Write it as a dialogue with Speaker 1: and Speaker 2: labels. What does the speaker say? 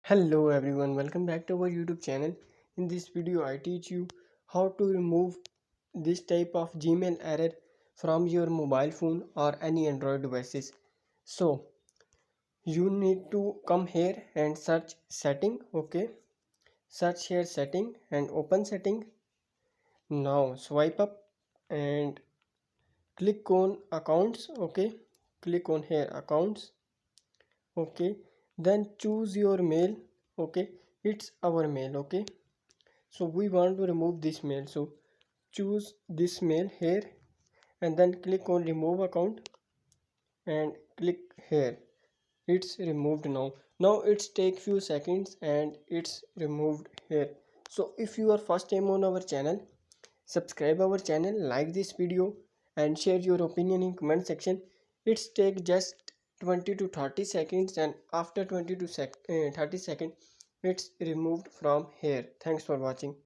Speaker 1: Hello everyone, welcome back to our YouTube channel. In this video I teach you how to remove this type of Gmail error from your mobile phone or any Android devices. So you need to come here and search setting. Okay, search here setting and open setting. Now swipe up and click on accounts. Okay, click on here accounts. Okay, then choose your mail. Okay, it's our mail. Okay, so we want to remove this mail, so choose this mail here and then click on remove account and click here. It's removed now. It's take few seconds and it's removed here. So if you are first time on our channel, subscribe our channel, like this video and share your opinion in comment section. It's take just 20 to 30 seconds, and after 20 to 30 seconds it's removed from here. Thanks for watching.